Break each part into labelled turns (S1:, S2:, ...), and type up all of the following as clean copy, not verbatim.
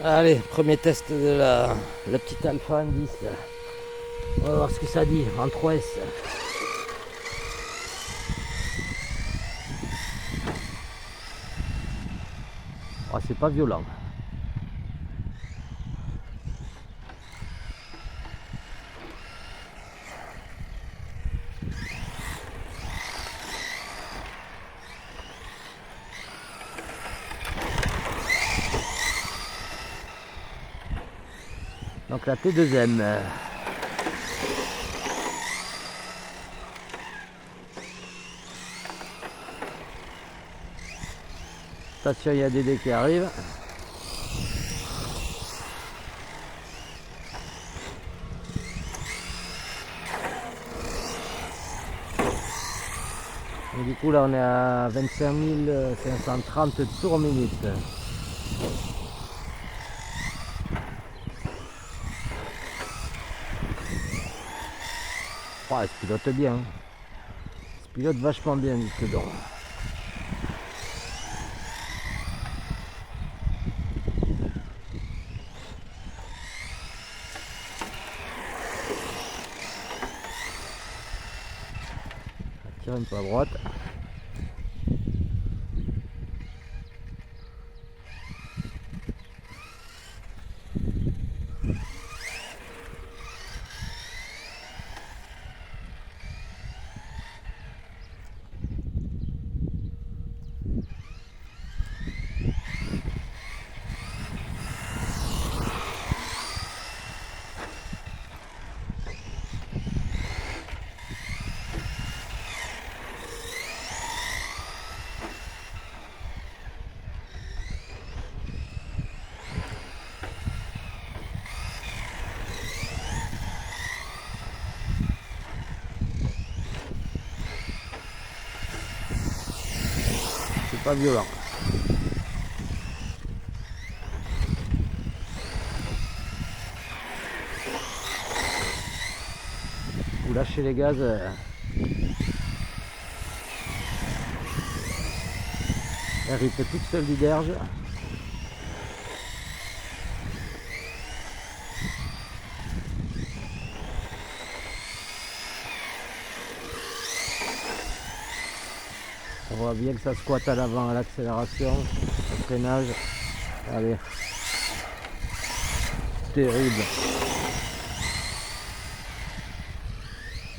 S1: Allez, premier test de la petite Alpha 10. On va voir ce que ça dit en 3S. Oh, c'est pas violent. Donc la T2M. Attention, il y a Dédé qui arrive. Et du coup là on est à 25 530 tours minute. Oh, elle se pilote bien. Elle se pilote vachement bien du dedans. Elle tire un peu à droite. C'est pas violent. Vous lâchez les gaz. Elle ripe toute seule du derge. On voit bien que ça squatte à l'avant à l'accélération, au freinage. Allez, terrible.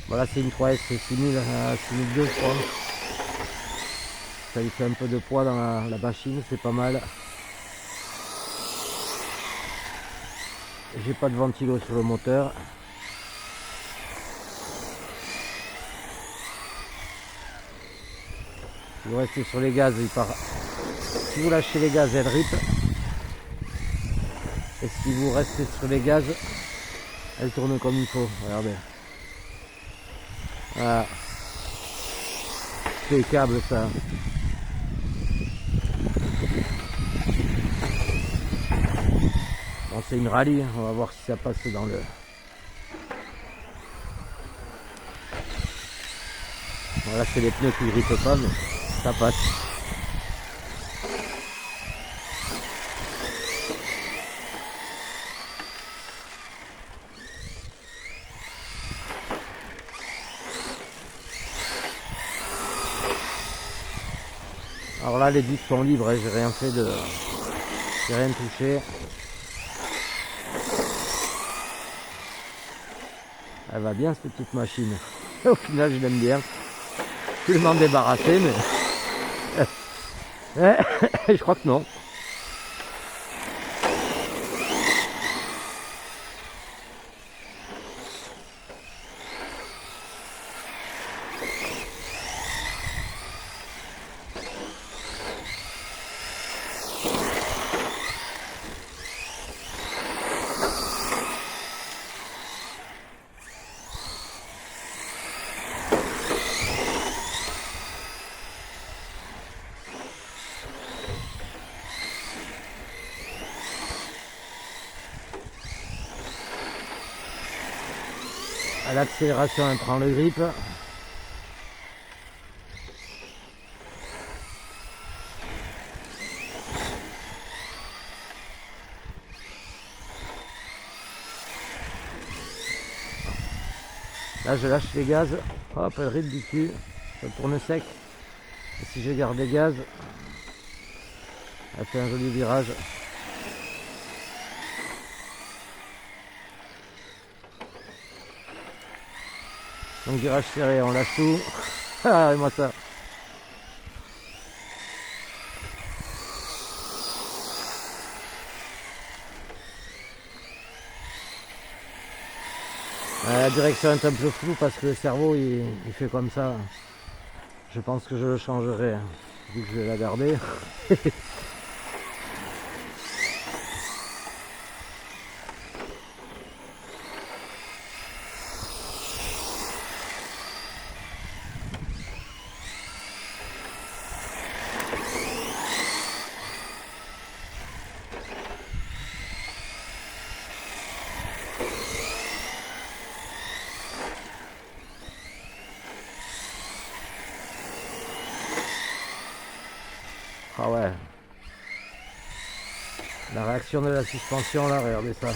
S1: Voilà, c'est une 3S, c'est 6000 à 6002 je crois. Ça lui fait un peu de poids dans la machine, c'est pas mal. J'ai pas de ventilo sur le moteur. Si vous restez sur les gaz, il part. Si vous lâchez les gaz, elle rip. Et si vous restez sur les gaz, elle tourne comme il faut. Regardez. Voilà. C'est câble ça. Bon, c'est une rallye, on va voir si ça passe dans le. Voilà, c'est les pneus qui ne grippent pas, mais ça passe. Alors là, les disques sont libres, hein, j'ai rien fait de. J'ai rien touché. Elle va bien cette petite machine. Au final, je l'aime bien. Je vais m'en débarrasser, mais. Je crois que non. À l'accélération, elle prend le grip. Là je lâche les gaz, hop, elle ride du cul, ça tourne sec. Et si je garde les gaz, elle fait un joli virage. Donc virage serré, on lâche tout. Ah, regardez-moi ça. La direction est un peu floue parce que le cerveau il fait comme ça. Je pense que je le changerai, vu que je vais la garder. Ah ouais. La réaction de la suspension là, regardez ça.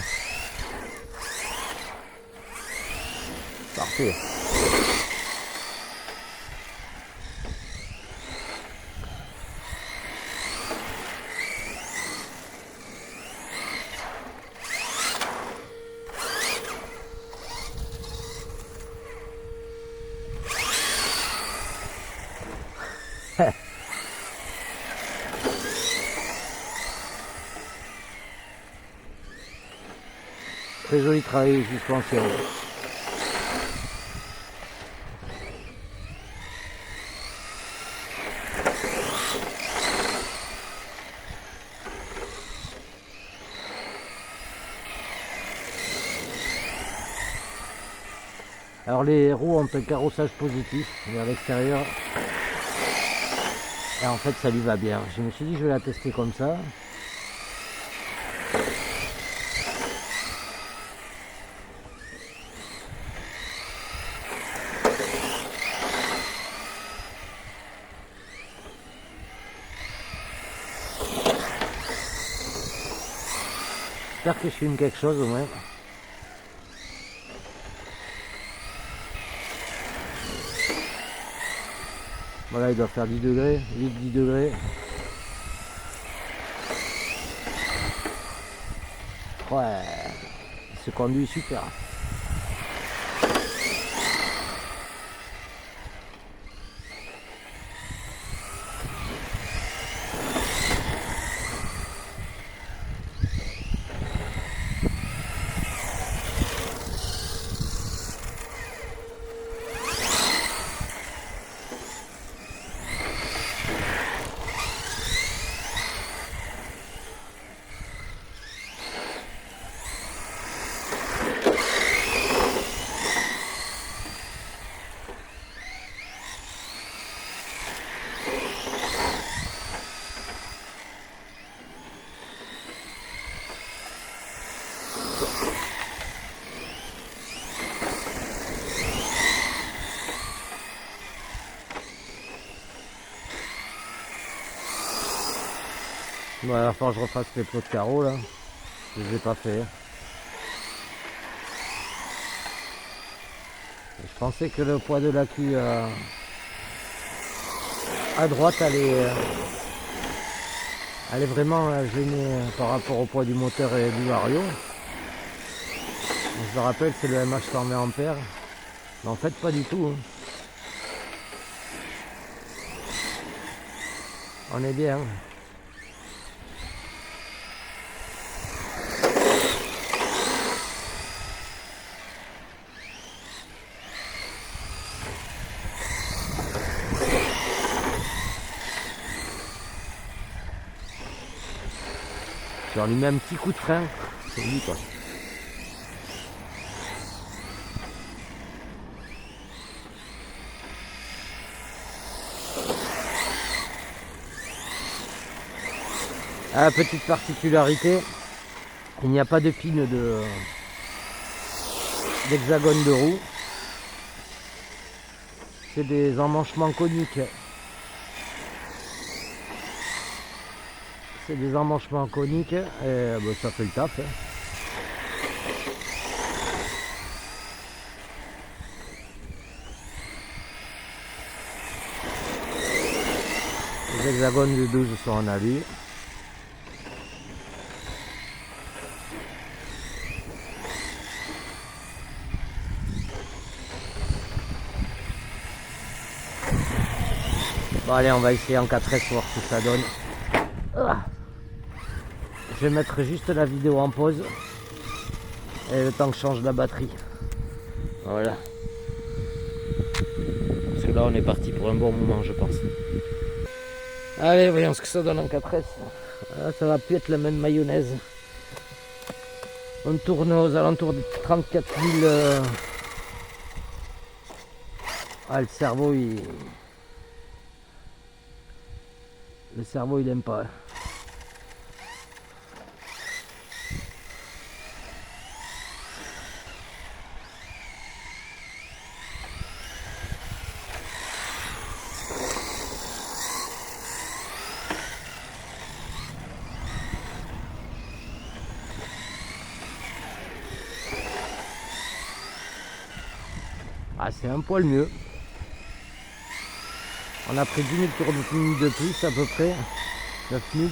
S1: Parfait. Très joli travail de suspension. Alors les roues ont un carrossage positif vers l'extérieur. Et en fait ça lui va bien. Je me suis dit je vais la tester comme ça. J'espère que je filme quelque chose au moins. Voilà, il doit faire 10 degrés, 8-10 degrés. Ouais, il se conduit super. Bon, il va falloir que je refasse les plots de carreaux là. Je les ai pas fait. Je pensais que le poids de la cuve à droite allait vraiment gêner par rapport au poids du moteur et du vario. Je le rappelle, c'est le MH 120 ampères. Mais en fait pas du tout. On est bien. On lui met un petit coup de frein, c'est lui quoi. Ah, petite particularité, il n'y a pas de pine d'hexagone de roue. C'est des emmanchements coniques. C'est des emmanchements coniques et ben, ça fait le taf. Hein. Les hexagones de 12 sont en alu. Bon allez, on va essayer en 4S voir ce que ça donne. Je vais mettre juste la vidéo en pause. Et le temps que je change la batterie. Voilà. Parce que là on est parti pour un bon moment je pense. Allez, voyons ce que ça donne en 4S. Là, ça va plus être la même mayonnaise. On tourne aux alentours de 34 000. Ah, le cerveau il aime pas. Ah, c'est un poil mieux. On a pris 10 000 tours de plus à peu près. 9 000.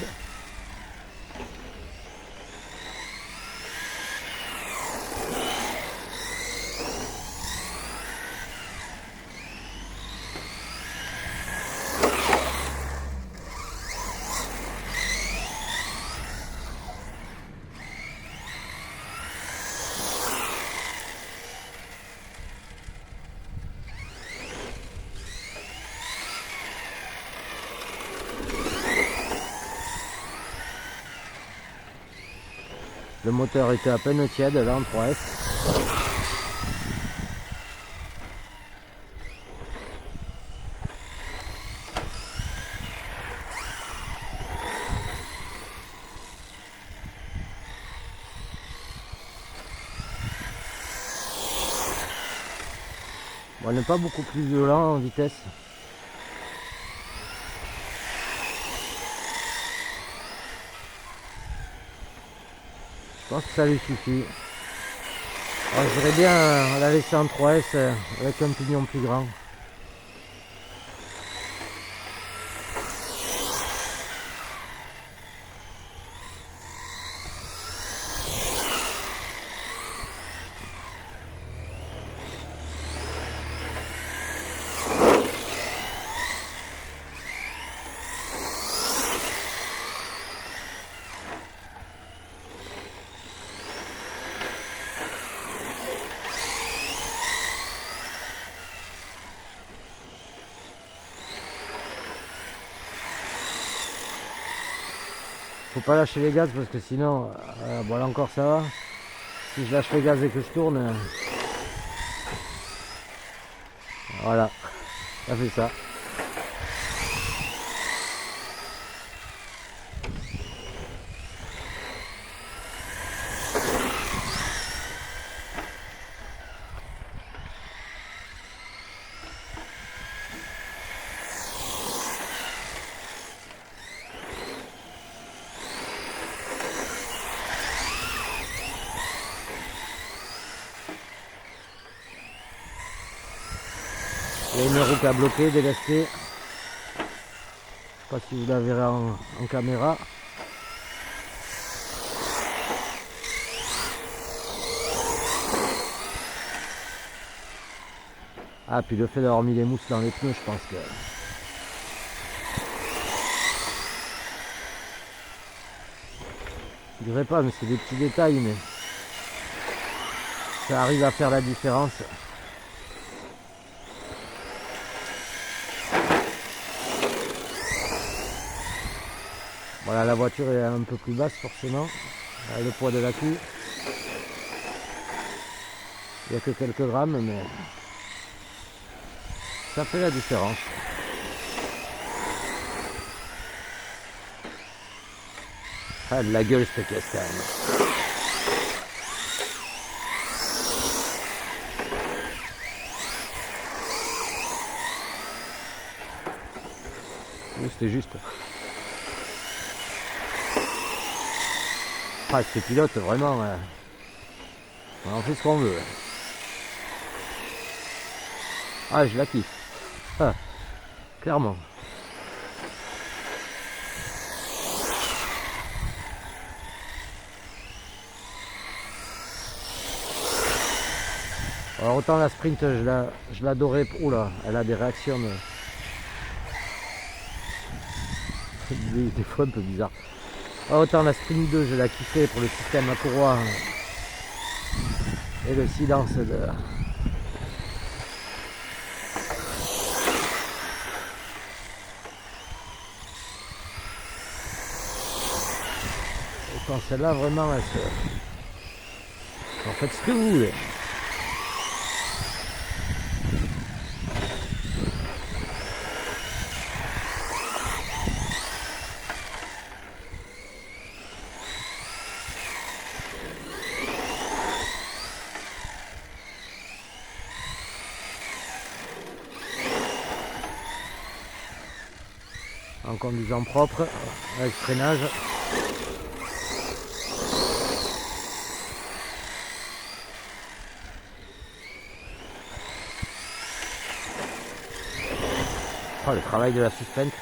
S1: Le moteur était à peine tiède là en 3S. Bon, on n'est pas beaucoup plus violent en vitesse. Je pense que ça lui suffit. Alors, je voudrais bien la laisser en 3S avec un pignon plus grand. Faut pas lâcher les gaz parce que sinon, bon là encore ça va. Si je lâche les gaz et que je tourne, voilà, ça fait ça. Il y a une roue qui a bloqué, délestée. Je sais pas si vous la verrez en caméra. Ah, puis le fait d'avoir mis les mousses dans les pneus, je pense que... Je dirais pas, mais c'est des petits détails, mais... ça arrive à faire la différence. Voilà, la voiture est un peu plus basse forcément. Le poids de la queue. Il n'y a que quelques grammes, mais ça fait la différence. Ah, de la gueule cette caisse quand même. Oui, c'était juste. Ah, ces pilotes, vraiment, on en fait ce qu'on veut. Ah, je la kiffe. Ah, clairement. Alors autant la Sprint, je l'adorais. Oula, elle a des réactions des fois un peu bizarres. Autant la Sprint 2, je la kiffais pour le système à courroie et le silence de... Autant celle-là, vraiment, elle se... En fait, ce que vous voulez. En conduisant propre, avec freinage. Oh, le travail de la suspente.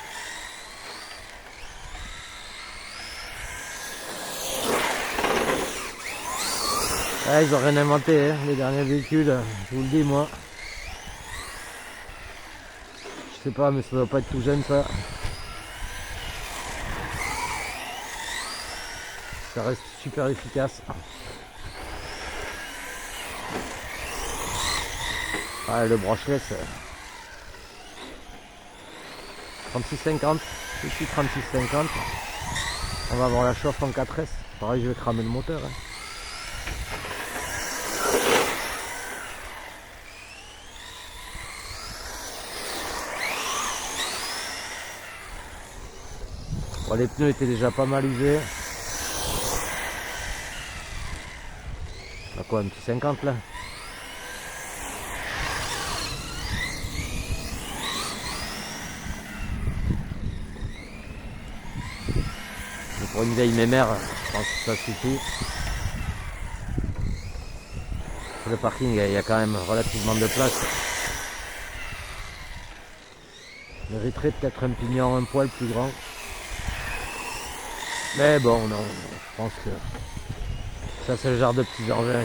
S1: Ah, ils ont rien inventé, hein, les derniers véhicules, je vous le dis moi. Je sais pas, mais ça doit pas être tout jeune ça. Ça reste super efficace. Ah, le brushless 36-50, ici 36-50. On va avoir la chauffe en 4S. Pareil, je vais cramer le moteur. Hein. Bon, les pneus étaient déjà pas mal usés. On a quoi, un petit 50 là? Mais pour une vieille mémère, je pense que ça suffit. Pour le parking, il y a quand même relativement de place. Je mériterait peut-être un pignon un poil plus grand. Mais bon, non, je pense que ça c'est le genre de petits engins.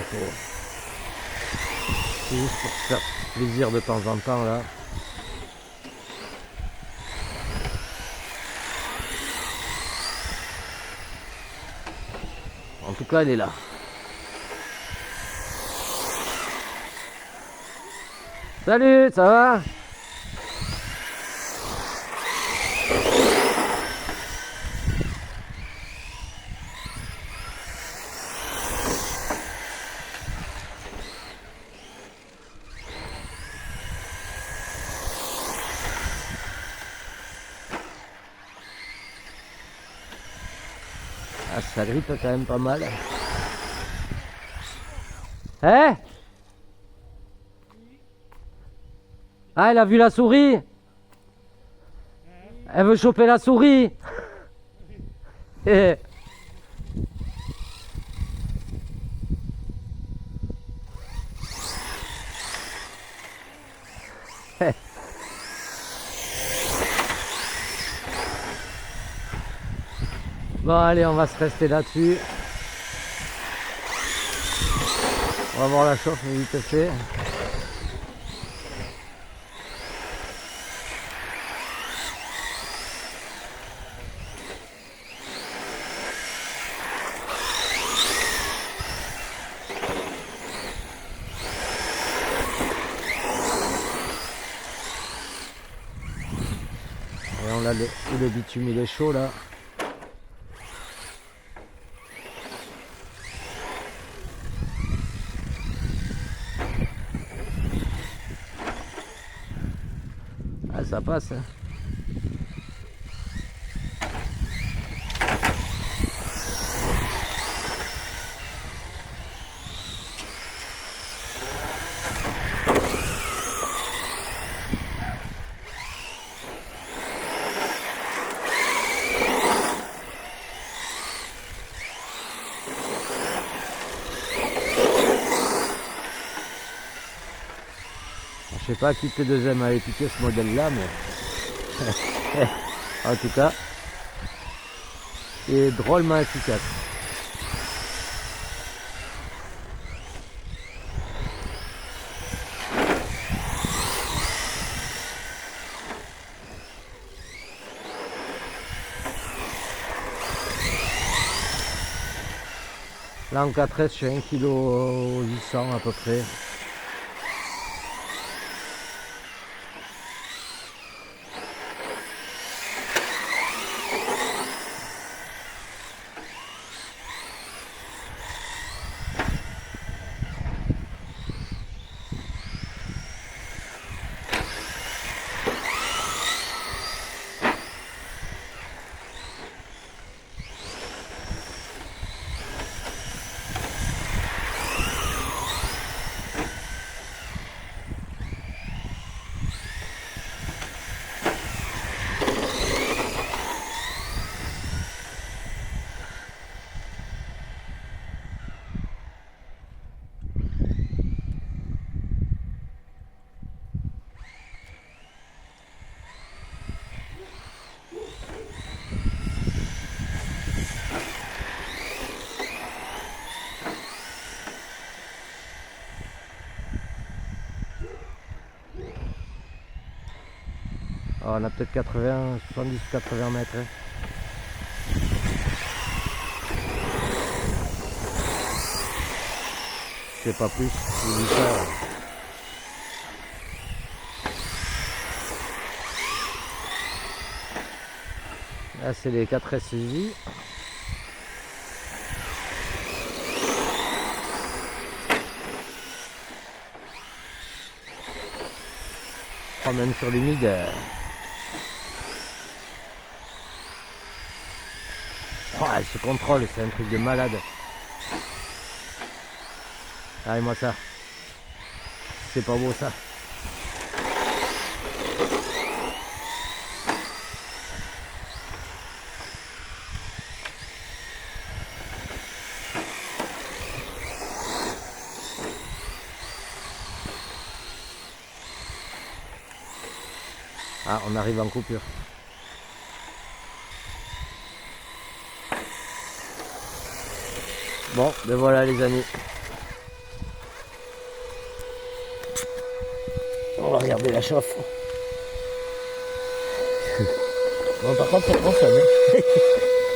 S1: C'est juste pour se faire plaisir de temps en temps là. En tout cas, elle est là. Salut, ça va? Ah, ça grippe quand même pas mal. Hein? Ah, elle a vu la souris? Elle veut choper la souris? Eh. Bon, allez, on va se rester là-dessus. On va voir la chauffe vite fait. Et on a le bitume, il est chaud là. Ah, ça passe. Hein. Je sais pas qui était deuxième à piqué ce modèle là, mais en tout cas, il est drôlement efficace. Là en 4S, je suis 1,8 kg à peu près. Alors, on a peut-être 80, 70, 80 mètres. Hein. Je sais pas plus. Je dis ça. Là, c'est les 4S saisis. Même sur l'humide. Oh, elle se contrôle, c'est un truc de malade. Allez, moi ça. C'est pas beau ça. Ah, on arrive en coupure. Bon, ben voilà les amis. On va regarder la chauffe. Bon, par contre, ça consomme. Hein.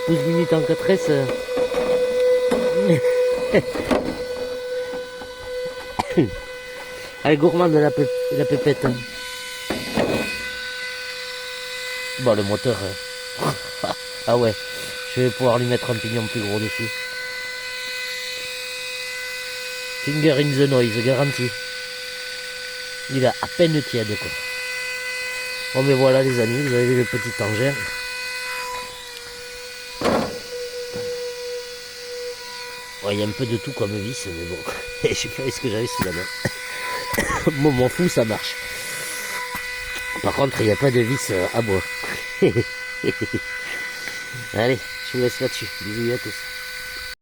S1: 12 minutes en 4S. Elle est gourmande la pépette. Hein. Bon, le moteur. Ah ouais, je vais pouvoir lui mettre un pignon plus gros dessus. Finger in the noise, garanti. Il a à peine tiède quoi. Bon mais voilà les amis, vous avez vu le petit engin. Bon, il y a un peu de tout comme vis, mais bon, j'ai fait ce que j'avais sous la main. Bon, m'en fous, ça marche. Par contre, il n'y a pas de vis à bois. Allez, je vous laisse là-dessus. Bisous à tous.